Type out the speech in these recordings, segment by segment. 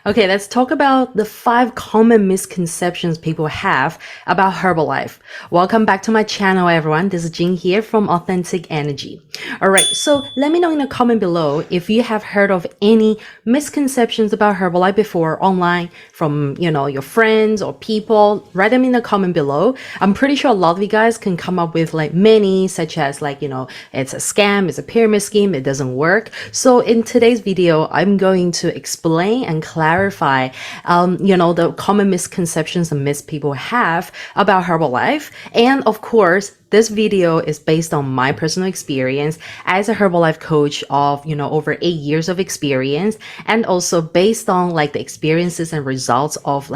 Okay, let's talk about the 5 common misconceptions people have about Herbalife. Welcome back to my channel, everyone. This is Jing here from Authentic Energy. All right, so let me know in the comment below if you have heard of any misconceptions about Herbalife before online from, your friends or people. Write them in the comment below. I'm pretty sure a lot of you guys can come up with like many, such as it's a scam, it's a pyramid scheme, it doesn't work. So in today's video, I'm going to explain and clarify, the common misconceptions and myths people have about Herbalife. And of course, this video is based on my personal experience as a Herbalife coach of, over 8 years of experience, and also based on like the experiences and results of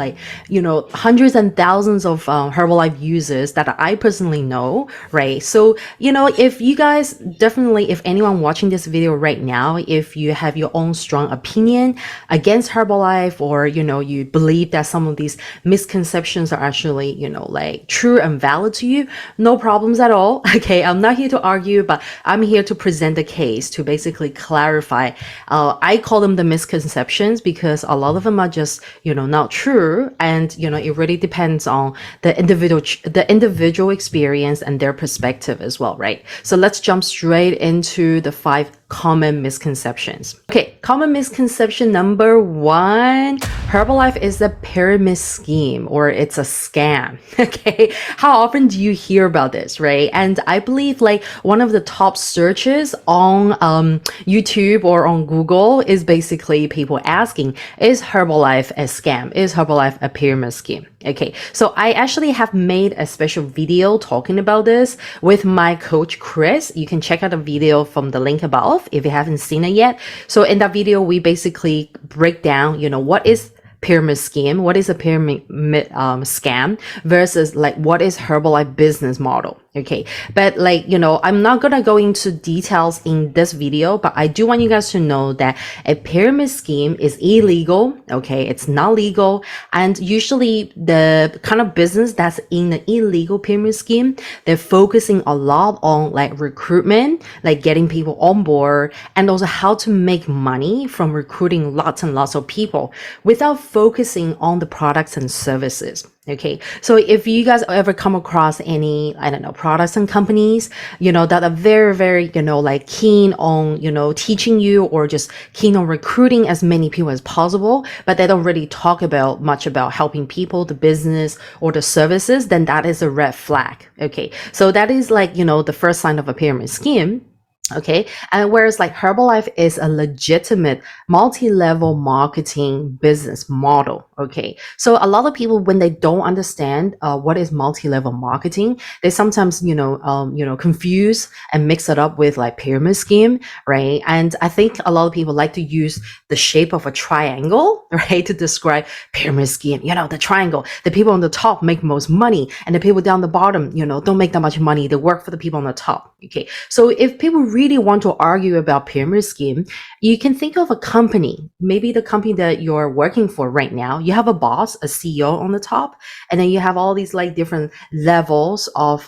hundreds and thousands of Herbalife users that I personally know, right? So, if you guys definitely, if anyone watching this video right now, if you have your own strong opinion against Herbalife, or, you believe that some of these misconceptions are actually, true and valid to you, no problems at all. Okay, I'm not here to argue, but I'm here to present the case to basically clarify. I call them the misconceptions because a lot of them are just, not true. And, it really depends on the individual experience and their perspective as well, right? So let's jump straight into the 5 common misconceptions. Okay, common misconception number 1, Herbalife is a pyramid scheme or it's a scam. Okay, how often do you hear about this, right? And I believe like one of the top searches on YouTube or on Google is basically people asking, is Herbalife a scam? Is Herbalife a pyramid scheme? Okay, so I actually have made a special video talking about this with my coach Chris. You can check out the video from the link above if you haven't seen it yet. So in that video, we basically break down, what is pyramid scheme, what is a pyramid scam versus like what is Herbalife business model. Okay, but I'm not gonna go into details in this video, but I do want you guys to know that a pyramid scheme is illegal. Okay, it's not legal, and usually the kind of business that's in the illegal pyramid scheme, they're focusing a lot on like recruitment, like getting people on board, and also how to make money from recruiting lots and lots of people without focusing on the products and services. Okay, so if you guys ever come across any, products and companies, that are very, very, keen on, teaching you or just keen on recruiting as many people as possible, but they don't really talk about much about helping people, the business or the services, then that is a red flag. Okay, so that is the first sign of a pyramid scheme. Okay, and whereas like Herbalife is a legitimate multi-level marketing business model. Okay, so a lot of people, when they don't understand what is multi-level marketing, they sometimes confuse and mix it up with like pyramid scheme, right? And I think a lot of people like to use the shape of a triangle, right, to describe pyramid scheme. The triangle, the people on the top make most money, and the people down the bottom, don't make that much money. They work for the people on the top. Okay, so if people really want to argue about pyramid scheme, you can think of a company, maybe the company that you're working for right now. You have a boss, a CEO on the top, and then you have all these like different levels of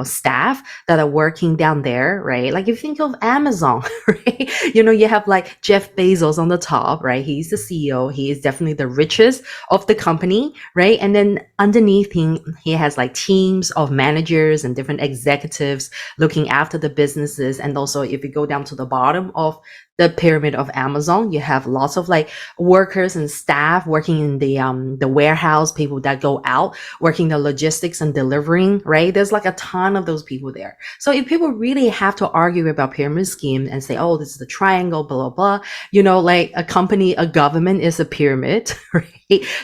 staff that are working down there, right? Like if you think of Amazon, right? You have like Jeff Bezos on the top, right? He's the CEO. He is definitely the richest of the company, right? And then underneath him, he has like teams of managers and different executives looking after the businesses. And also if you go down to the bottom of the pyramid of Amazon, you have lots of like workers and staff working in the warehouse, people that go out working the logistics and delivering, right? There's like a ton of those people there. So if people really have to argue about pyramid scheme and say, oh, this is the triangle, blah, blah, blah, like a company, a government is a pyramid, right?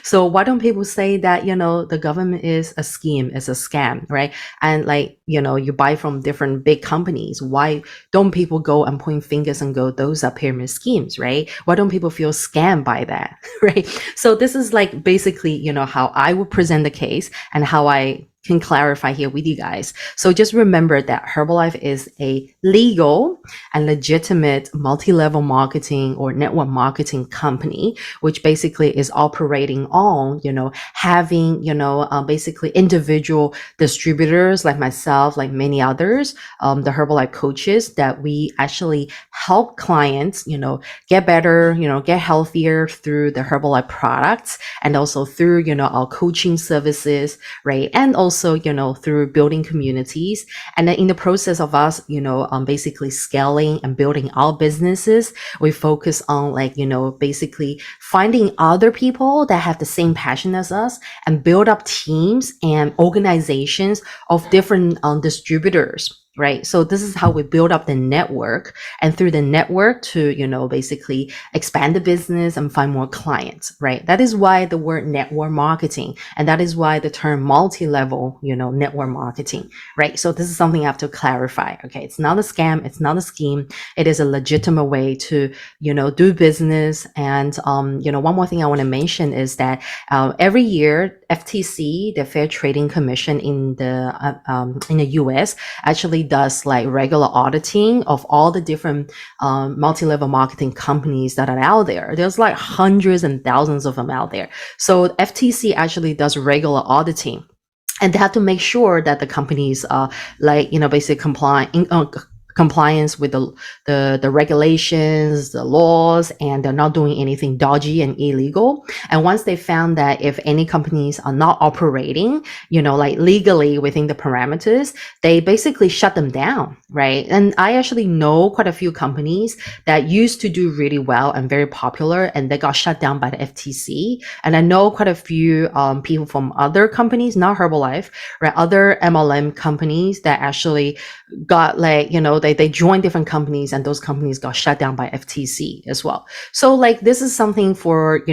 So why don't people say that, the government is a scheme, is a scam, right? And you buy from different big companies. Why don't people go and point fingers and go, those are pyramid schemes, right? Why don't people feel scammed by that, right? So this is like basically, how I would present the case and how I can clarify here with you guys. So just remember that Herbalife is a legal and legitimate multi-level marketing or network marketing company, which basically is operating on, having, basically individual distributors like myself, like many others, the Herbalife coaches that we actually help clients, get better, get healthier through the Herbalife products and also through, our coaching services, right? And also, through building communities. And then in the process of us, basically scaling and building our businesses, we focus on like, basically finding other people that have the same passion as us and build up teams and organizations of different distributors. Right. So this is how we build up the network, and through the network to, basically expand the business and find more clients. Right. That is why the word network marketing, and that is why the term multi-level, network marketing. Right. So this is something I have to clarify. Okay. It's not a scam. It's not a scheme. It is a legitimate way to, do business. And, one more thing I want to mention is that every year, FTC, the Fair Trading Commission in the US, actually does like regular auditing of all the different multi-level marketing companies that are out there. There's like hundreds and thousands of them out there. So FTC actually does regular auditing. And they have to make sure that the companies are like, basically compliance with the regulations, the laws, and they're not doing anything dodgy and illegal. And once they found that if any companies are not operating, like legally within the parameters, they basically shut them down, right? And I actually know quite a few companies that used to do really well and very popular, and they got shut down by the FTC. And I know quite a few people from other companies, not Herbalife, right? Other MLM companies that actually got like, they joined different companies, and those companies got shut down by FTC as well. So like this is something for,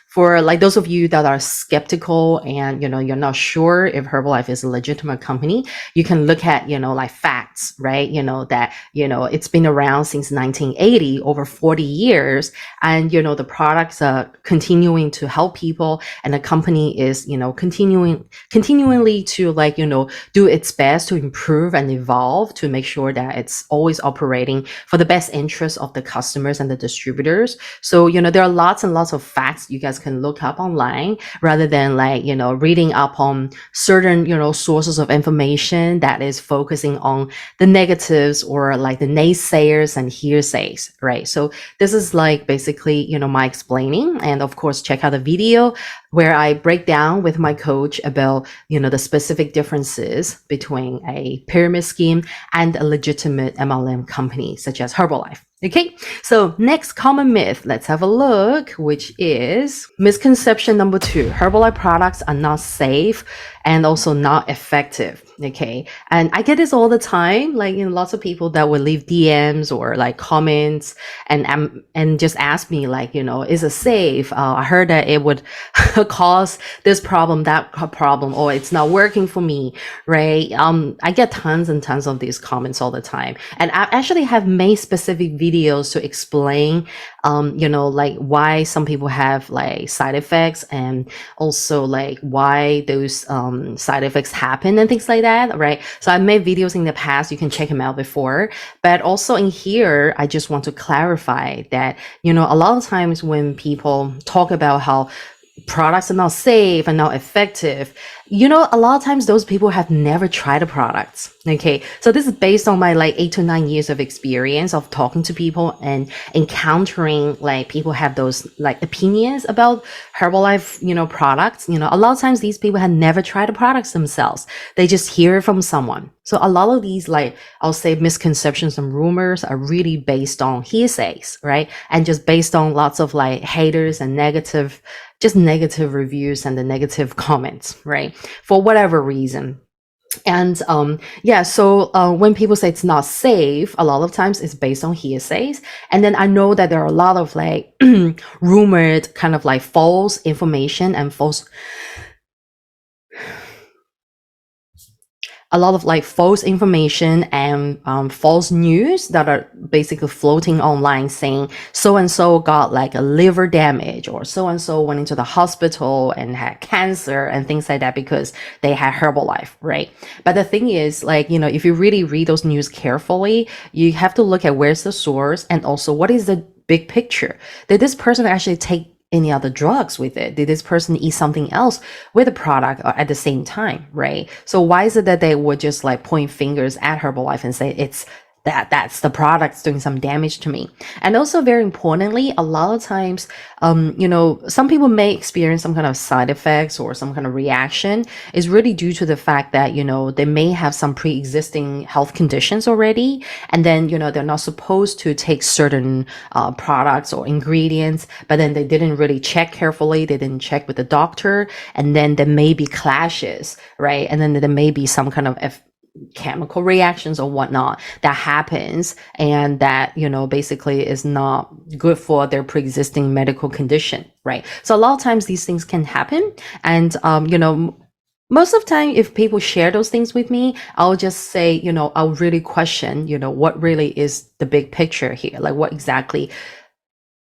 for like those of you that are skeptical and, you're not sure if Herbalife is a legitimate company, you can look at, like facts, right? That, it's been around since 1980, over 40 years. And, the products are continuing to help people. And the company is, continually to like, do its best to improve and evolve to make sure that it's always operating for the best interest of the customers and the distributors. So, there are lots and lots of facts you guys can look up online rather than like, reading up on certain, sources of information that is focusing on the negatives or like the naysayers and hearsays, right? So this is like basically, my explaining. And of course, check out the video where I break down with my coach about, the specific differences between a pyramid scheme and a legitimate MLM company such as Herbalife. Okay, so next common myth, let's have a look, which is misconception number 2. Herbalife products are not safe and also not effective. Okay, and I get this all the time, like lots of people that will leave DMs or like comments and just ask me like, is it safe? I heard that it would cause this problem, that problem, or it's not working for me, right? I get tons and tons of these comments all the time, and I actually have made specific videos to explain, like why some people have like side effects, and also like why those side effects happen and things like that, right? So I made videos in the past, you can check them out before, but also in here, I just want to clarify that, a lot of times when people talk about how products are not safe and not effective, a lot of times those people have never tried the products. Okay, so this is based on my like 8 to 9 years of experience of talking to people and encountering like people have those like opinions about Herbalife, products. A lot of times these people have never tried the products themselves. They just hear it from someone. So a lot of these, like I'll say, misconceptions and rumors are really based on hearsays, right? And just based on lots of like haters and negative reviews and the negative comments, right? For whatever reason. And so when people say it's not safe, a lot of times it's based on hearsays. And then I know that there are a lot of like rumored kind of like false information and false a lot of like false information and false news that are basically floating online saying so and so got like a liver damage, or so and so went into the hospital and had cancer and things like that because they had Herbalife, right? But the thing is, like, if you really read those news carefully, you have to look at where's the source and also what is the big picture. Did this person actually take any other drugs with it? Did this person eat something else with the product at the same time, right? So why is it that they would just like point fingers at Herbalife and say it's that's the product's doing some damage to me? And also, very importantly, a lot of times, some people may experience some kind of side effects or some kind of reaction is really due to the fact that, they may have some pre-existing health conditions already. And then, they're not supposed to take certain products or ingredients, but then they didn't really check carefully. They didn't check with the doctor. And then there may be clashes, right? And then there may be some kind of chemical reactions or whatnot that happens, and that basically is not good for their pre-existing medical condition, right? So a lot of times these things can happen, and most of the time if people share those things with me, I'll just say, I'll really question, what really is the big picture here, like what exactly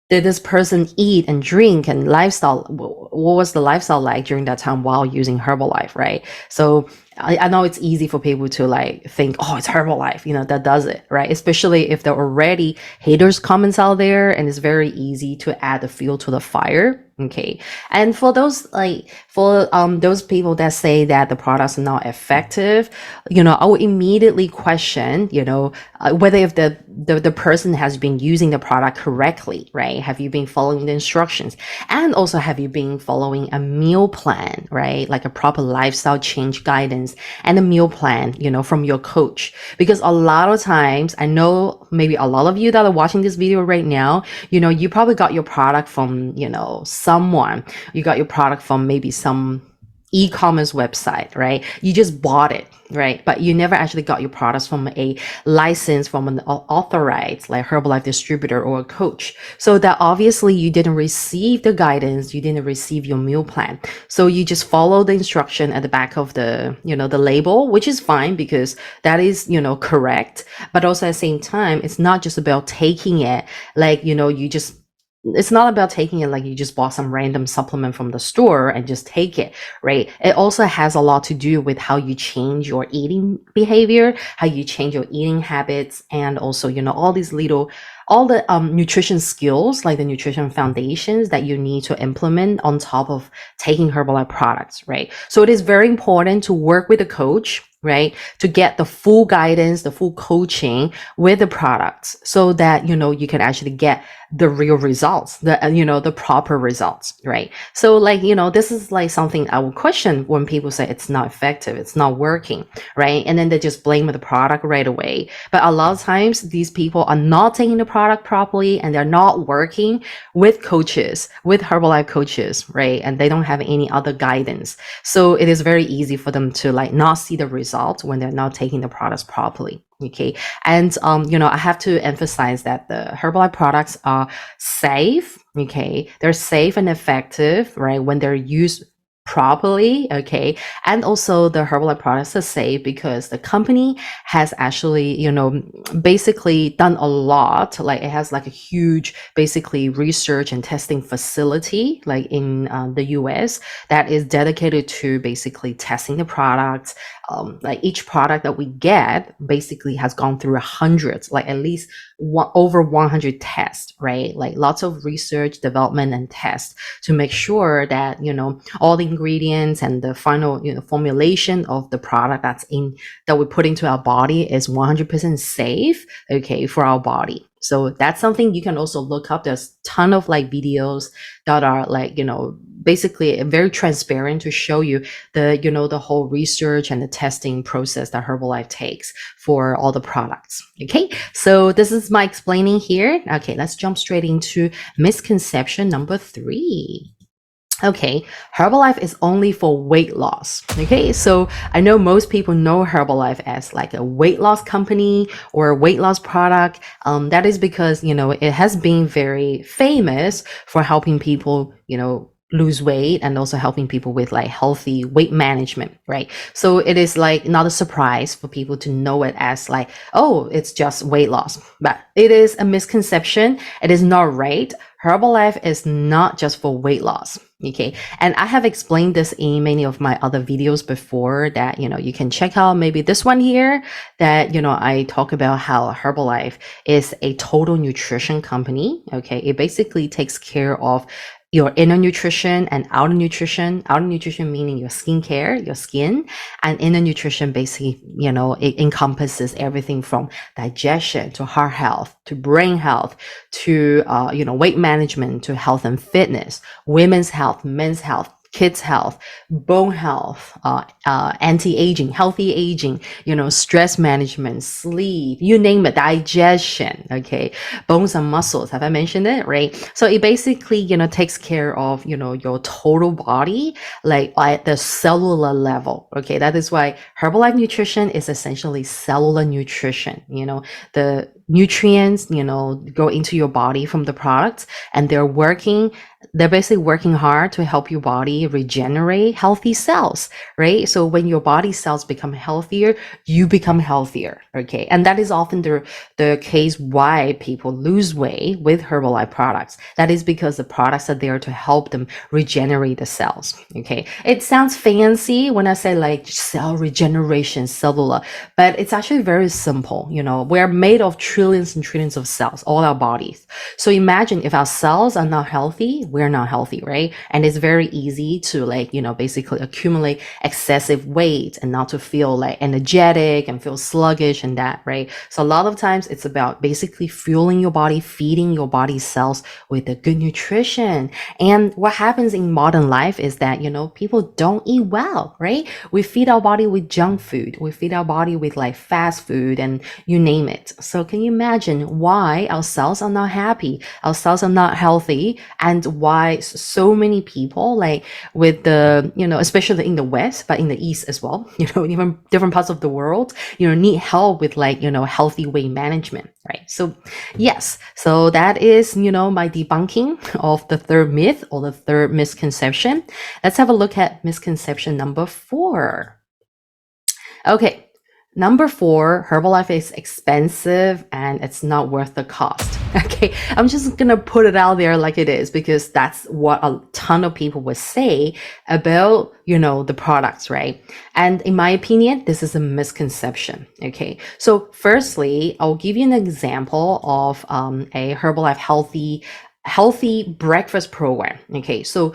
did this person eat and drink and lifestyle? What was the lifestyle like during that time while using Herbalife, right? So I know it's easy for people to like think, oh, it's Herbalife, that does it, right? Especially if there are already haters comments out there, and it's very easy to add the fuel to the fire. Okay. And for those those people that say that the products are not effective, I will immediately question, whether if the person has been using the product correctly, right? Have you been following the instructions? And also, have you been following a meal plan, right? Like a proper lifestyle change guidance and a meal plan, from your coach. Because a lot of times, I know maybe a lot of you that are watching this video right now, you probably got your product from, someone. You got your product from maybe some e-commerce website, right? You just bought it, right? But you never actually got your products from a license, from an authorized like Herbalife distributor or a coach. So that obviously you didn't receive the guidance, you didn't receive your meal plan. So you just follow the instruction at the back of the, the label, which is fine because that is, correct. But also at the same time, it's not just about taking it like, it's not about taking it like you just bought some random supplement from the store and just take it, right? It also has a lot to do with how you change your eating behavior, how you change your eating habits, and also, all the nutrition skills, like the nutrition foundations that you need to implement on top of taking Herbalife products, right? So it is very important to work with a coach, right? To get the full guidance, the full coaching with the products so that, you can actually get the real results, the proper results, right? So like, this is like something I would question when people say it's not effective, it's not working, right? And then they just blame the product right away. But a lot of times these people are not taking the product properly, and they're not working with coaches, with Herbalife coaches, right? And they don't have any other guidance. So it is very easy for them to like not see the result when they're not taking the products properly. Okay. And, I have to emphasize that the Herbalife products are safe. Okay. They're safe and effective, right? When they're used properly. Okay. And also the Herbalife products are safe because the company has actually, basically done a lot. Like it has like a huge, basically research and testing facility, like in the US, that is dedicated to basically testing the products. Like each product that we get basically has gone through hundreds, like at least over 100 tests, right? Like lots of research, development, and tests to make sure that, all the ingredients and the final, formulation of the product that we put into our body is 100% safe, okay, for our body. So that's something you can also look up. There's a ton of like videos that are like, basically very transparent to show you the whole research and the testing process that Herbalife takes for all the products. Okay, so this is my explaining here. Okay, let's jump straight into misconception number 3. Okay, Herbalife is only for weight loss. Okay, so I know most people know Herbalife as like a weight loss company or a weight loss product. That is because, it has been very famous for helping people, lose weight and also helping people with like healthy weight management, right? So it is like not a surprise for people to know it as like, oh, it's just weight loss, but it is a misconception. It is not right. Herbalife is not just for weight loss. Okay. And I have explained this in many of my other videos before that, you can check out maybe this one here that, I talk about how Herbalife is a total nutrition company. Okay. It basically takes care of your inner nutrition and outer nutrition. Outer nutrition meaning your skincare, your skin, and inner nutrition basically, it encompasses everything from digestion to heart health to brain health to weight management to health and fitness, women's health, men's health, kids' health, bone health, anti-aging, healthy aging, stress management, sleep, you name it, digestion, okay, bones and muscles. Have I mentioned it, right? So it basically, takes care of, your total body, like at the cellular level, okay? That is why Herbalife Nutrition is essentially cellular nutrition, the nutrients, go into your body from the products, and they're basically working hard to help your body regenerate healthy cells, right? So when your body cells become healthier, you become healthier, okay? And that is often the case why people lose weight with Herbalife products. That is because the products are there to help them regenerate the cells, okay? It sounds fancy when I say like cell regeneration, cellular, but it's actually very simple. We're made of trillions and trillions of cells, all our bodies. So imagine if our cells are not healthy, we're not healthy, right? And it's very easy to basically accumulate excessive weight and not to feel like energetic and feel sluggish and that, right? So a lot of times it's about basically fueling your body, feeding your body cells with the good nutrition. And what happens in modern life is that, people don't eat well, right? We feed our body with junk food. We feed our body with like fast food and you name it. So can you imagine why our cells are not happy? Our cells are not healthy, and why so many people like with the, especially in the West, but in the East as well, even different parts of the world, need help with like, healthy weight management, right? So yes, so that is, my debunking of the third myth or the third misconception. Let's have a look at misconception number 4. Okay. Number 4, Herbalife is expensive and it's not worth the cost. Okay, I'm just gonna put it out there like it is because that's what a ton of people would say about, the products, right? And in my opinion, this is a misconception. Okay, so firstly, I'll give you an example of a Herbalife healthy breakfast program. Okay, so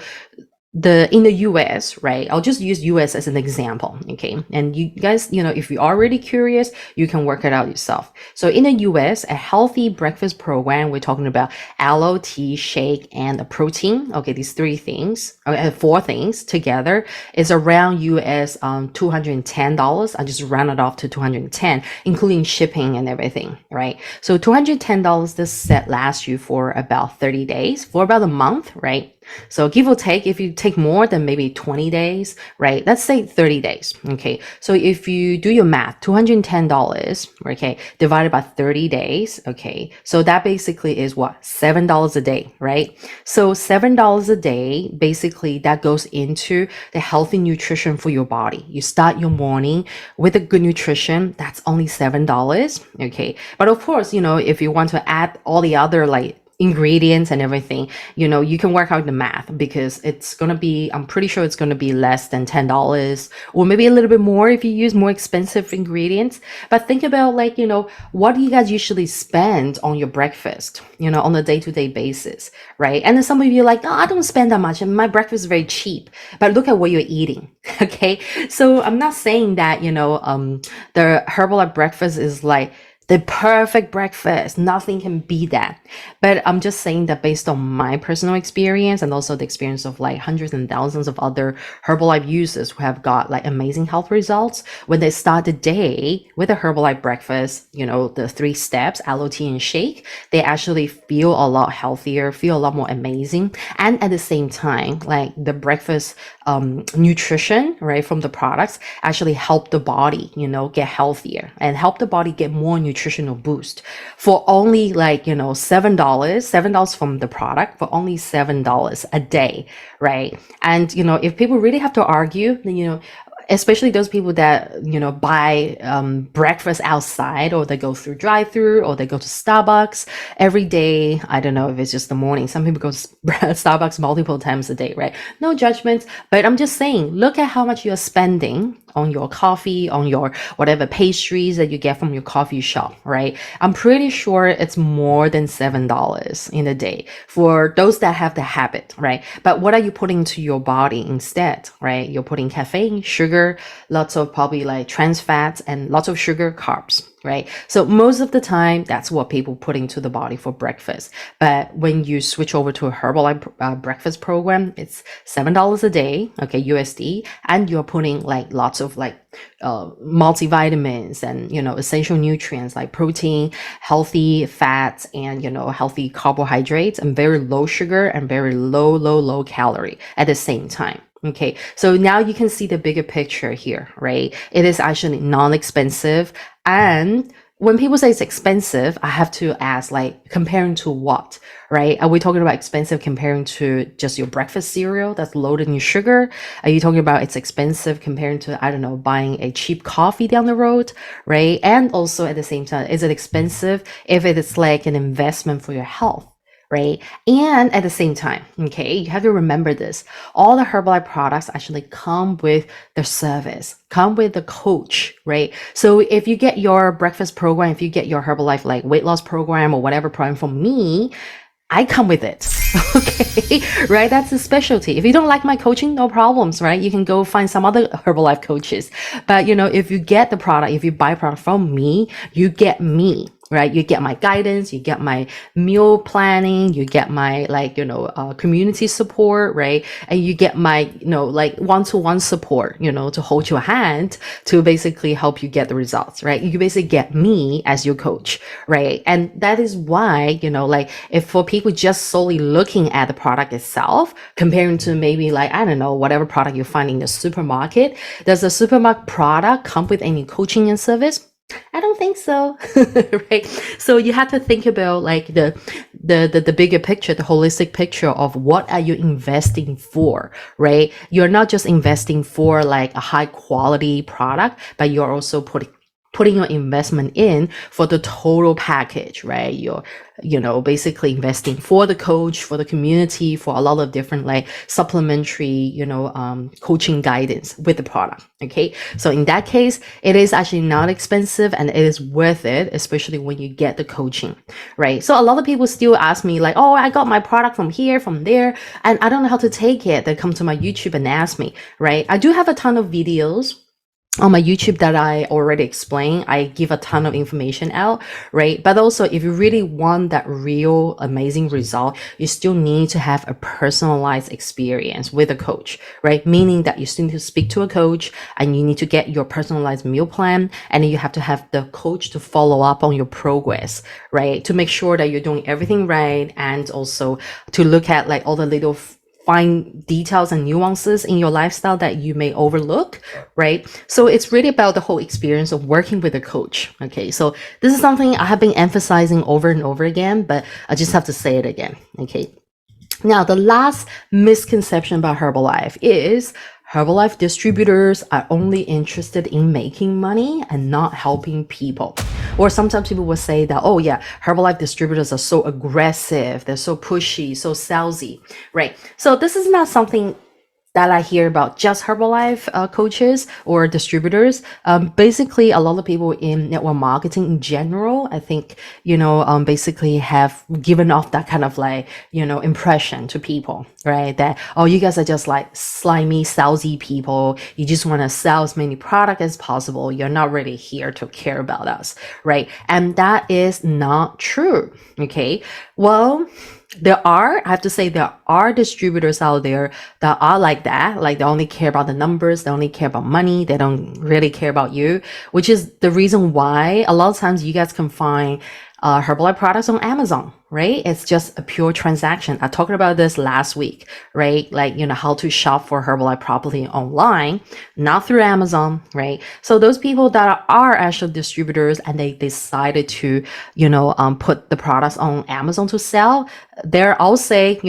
in the US, right? I'll just use US as an example, okay? And you guys, if you're already curious, you can work it out yourself. So in the US, a healthy breakfast program, we're talking about aloe, tea, shake, and a protein. Okay, these 4 things together is around US $210. I just round it off to 210, including shipping and everything, right? So $210, this set lasts you for about 30 days, for about a month, right? So give or take, if you take more than maybe 20 days, right? Let's say 30 days. Okay. So if you do your math, $210, okay, divided by 30 days. Okay. So that basically is what? $7 a day, right? So $7 a day, basically that goes into the healthy nutrition for your body. You start your morning with a good nutrition. That's only $7. Okay. But of course, if you want to add all the other like ingredients and everything, you can work out the math because it's going to be, I'm pretty sure it's going to be less than $10 or maybe a little bit more if you use more expensive ingredients. But think about like, what do you guys usually spend on your breakfast, on a day-to-day basis, right? And then some of you are like, oh, I don't spend that much and my breakfast is very cheap, but look at what you're eating. Okay. So I'm not saying that, the Herbalife breakfast is like the perfect breakfast. Nothing can beat that. But I'm just saying that based on my personal experience and also the experience of like hundreds and thousands of other Herbalife users who have got like amazing health results when they start the day with a Herbalife breakfast, the 3 steps, aloe, tea, and shake, they actually feel a lot healthier, feel a lot more amazing. And at the same time, like the breakfast nutrition, right, from the products actually help the body, get healthier and help the body get more nutrition nutritional boost for only like, $7 from the product for only $7 a day, right? And, if people really have to argue, then, especially those people that buy breakfast outside, or they go through drive-through, or they go to Starbucks every day. I don't know if it's just the morning. Some people go to Starbucks multiple times a day, right? No judgment, but I'm just saying, look at how much you're spending on your coffee, on your whatever pastries that you get from your coffee shop, right? I'm pretty sure it's more than $7 in a day for those that have the habit, right? But what are you putting to your body instead, right? You're putting caffeine, sugar, lots of probably like trans fats, and lots of sugar, carbs, right? So most of the time, that's what people put into the body for breakfast. But when you switch over to a Herbalife breakfast program, it's $7 a day, okay, USD, and you're putting like lots of like multivitamins and essential nutrients like protein, healthy fats, and healthy carbohydrates, and very low sugar and very low calorie at the same time. Okay, so now you can see the bigger picture here, right? It is actually non-expensive. And when people say it's expensive, I have to ask, like, comparing to what, right? Are we talking about expensive comparing to just your breakfast cereal that's loaded in sugar? Are you talking about it's expensive comparing to, I don't know, buying a cheap coffee down the road, right? And also at the same time, is it expensive if it is like an investment for your health? Right? And at the same time, okay, you have to remember this. All the Herbalife products actually come with the service, come with the coach, right? So if you get your breakfast program, if you get your Herbalife like weight loss program or whatever program from me, I come with it. Okay, right? That's a specialty. If you don't like my coaching, no problems, right? You can go find some other Herbalife coaches. But if you get the product, if you buy product from me, you get me. Right? You get my guidance, you get my meal planning, you get my community support, right? And you get my, like one-to-one support, to hold your hand to basically help you get the results, right? You basically get me as your coach, right? And that is why, if for people just solely looking at the product itself, comparing to maybe like, I don't know, whatever product you find in the supermarket, does the supermarket product come with any coaching and service? I don't think so. Right? So you have to think about like the bigger picture, the holistic picture of what are you investing for, right? You're not just investing for like a high quality product, but you're also putting your investment in for the total package, right? You're, basically investing for the coach, for the community, for a lot of different like supplementary, coaching guidance with the product. Okay. So in that case, it is actually not expensive and it is worth it, especially when you get the coaching, right? So a lot of people still ask me like, oh, I got my product from here, from there, and I don't know how to take it. They come to my YouTube and ask me, right? I do have a ton of videos on my YouTube that I already explained. I give a ton of information out, right? But also if you really want that real amazing result, you still need to have a personalized experience with a coach, right? Meaning that you still need to speak to a coach and you need to get your personalized meal plan, and then you have to have the coach to follow up on your progress, right? To make sure that you're doing everything right, and also to look at like all the little fine details and nuances in your lifestyle that you may overlook, right? So it's really about the whole experience of working with a coach. Okay, so this is something I have been emphasizing over and over again, but I just have to say it again. Okay, now the last misconception about Herbalife is Herbalife distributors are only interested in making money and not helping people. Or sometimes people will say that, oh yeah, Herbalife distributors are so aggressive, they're so pushy, so salesy, right? So this is not something that I hear about just Herbalife coaches or distributors. Basically, a lot of people in network marketing in general, I think, basically have given off that kind of like, impression to people, right? That, oh, you guys are just like slimy, salesy people. You just want to sell as many products as possible. You're not really here to care about us, right? And that is not true, okay? Well, I have to say, there are distributors out there that are like that. Like they only care about the numbers. They only care about money. They don't really care about you, which is the reason why a lot of times you guys can find Herbalife products on Amazon, right? It's just a pure transaction. I talked about this last week, right? Like, how to shop for Herbalife properly online, not through Amazon, right? So those people that are actual distributors and they decided to, put the products on Amazon to sell, I'll say,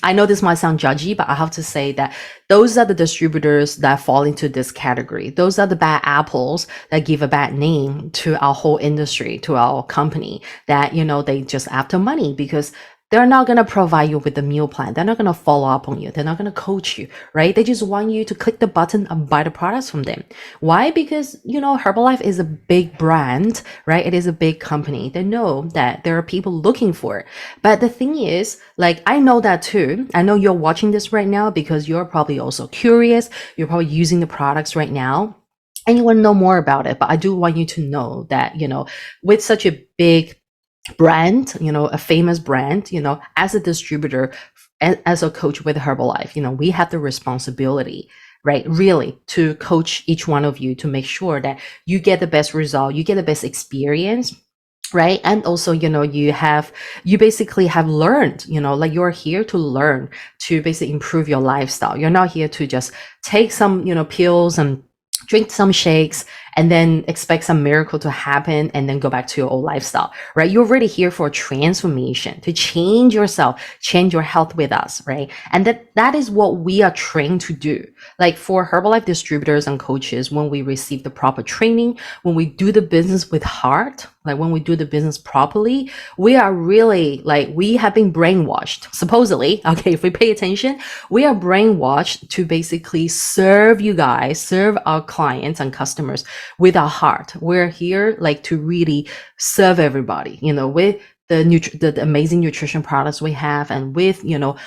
I know this might sound judgy, but I have to say that those are the distributors that fall into this category. Those are the bad apples that give a bad name to our whole industry, to our company, that, they just after money because they're not going to provide you with the meal plan. They're not going to follow up on you. They're not going to coach you, right? They just want you to click the button and buy the products from them. Why? Because, Herbalife is a big brand, right? It is a big company. They know that there are people looking for it. But the thing is, like, I know that too. I know you're watching this right now because you're probably also curious. You're probably using the products right now and you want to know more about it. But I do want you to know that, with such a big brand, a famous brand, as a distributor, as a coach with Herbalife, we have the responsibility, right? Really to coach each one of you to make sure that you get the best result, you get the best experience, right? And also, you basically have learned, like you're here to learn, to basically improve your lifestyle. You're not here to just take some, pills and drink some shakes and then expect some miracle to happen and then go back to your old lifestyle, right? You're already here for a transformation, to change yourself, change your health with us, right? And that is what we are trained to do. Like for Herbalife distributors and coaches, when we receive the proper training, when we do the business with heart, like when we do the business properly, we are really like, we have been brainwashed, supposedly. Okay, if we pay attention, we are brainwashed to basically serve you guys, serve our clients and customers with our heart. We're here like to really serve everybody, with the amazing nutrition products we have, and with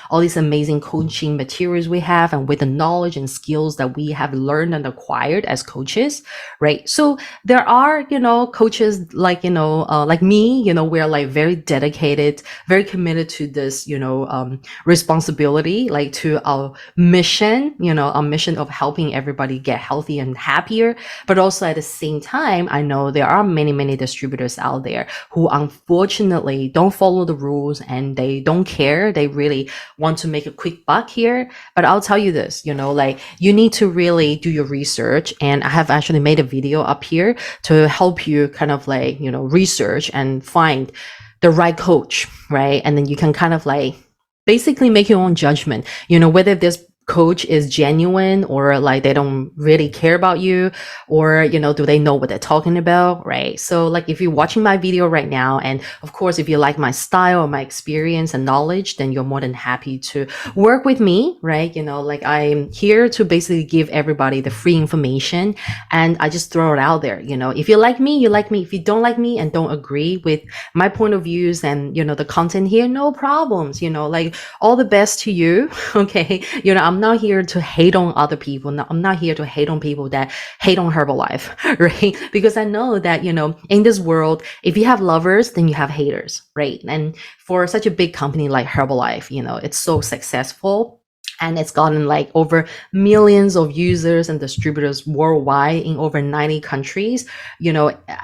all these amazing coaching materials we have, and with the knowledge and skills that we have learned and acquired as coaches, right? So there are coaches like like me, we're like very dedicated, very committed to this responsibility, like to our mission, our mission of helping everybody get healthy and happier. But also at the same time, I know there are many distributors out there who unfortunately don't follow the rules and they don't care. They really want to make a quick buck here. But I'll tell you this, like you need to really do your research. And I have actually made a video up here to help you kind of like, research and find the right coach, right? And then you can kind of like basically make your own judgment, whether this coach is genuine or like they don't really care about you, or do they know what they're talking about, right? So like if you're watching my video right now, and of course if you like my style or my experience and knowledge, then you're more than happy to work with me, right? Like I'm here to basically give everybody the free information, and I just throw it out there. If you like me, you like me. If you don't like me and don't agree with my point of views and the content here, no problems. Like all the best to you. Okay, I'm not here to hate on other people. No, I'm not here to hate on people that hate on Herbalife, right? Because I know that, in this world, if you have lovers, then you have haters, right? And for such a big company like Herbalife, it's so successful. And it's gotten like over millions of users and distributors worldwide in over 90 countries.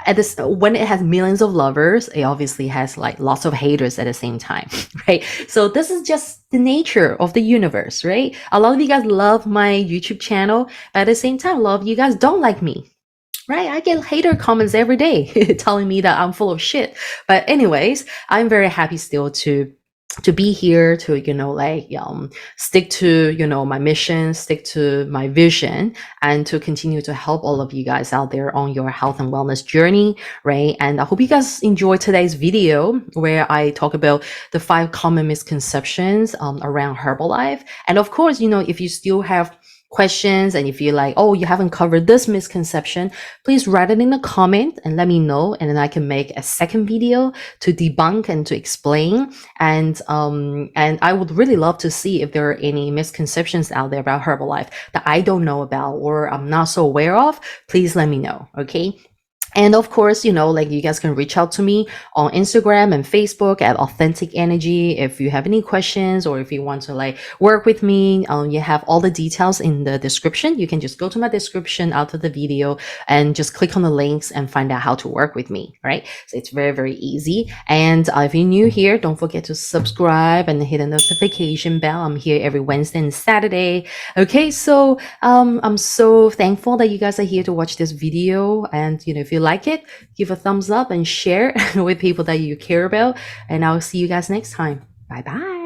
At this, when it has millions of lovers, it obviously has like lots of haters at the same time, right? So this is just the nature of the universe, right? A lot of you guys love my YouTube channel, but at the same time, a lot of you guys don't like me. Right? I get hater comments every day telling me that I'm full of shit. But anyways, I'm very happy still to be here, to stick to my mission, stick to my vision, and to continue to help all of you guys out there on your health and wellness journey, right? And I hope you guys enjoyed today's video where I talk about the 5 common misconceptions around Herbalife. And of course, if you still have questions, and if you're like, oh, you haven't covered this misconception, please write it in the comment and let me know, and then I can make a second video to debunk and to explain. And I would really love to see if there are any misconceptions out there about Herbalife that I don't know about or I'm not so aware of. Please let me know. Okay. And of course, like you guys can reach out to me on Instagram and Facebook at Authentic Energy if you have any questions or if you want to like work with me. You have all the details in the description. You can just go to my description out of the video and just click on the links and find out how to work with me, right? So it's very, very easy. And if you're new here, don't forget to subscribe and hit the notification bell. I'm here every Wednesday and Saturday. Okay, so I'm so thankful that you guys are here to watch this video. And if you like it, give a thumbs up and share with people that you care about. And I'll see you guys next time. Bye bye.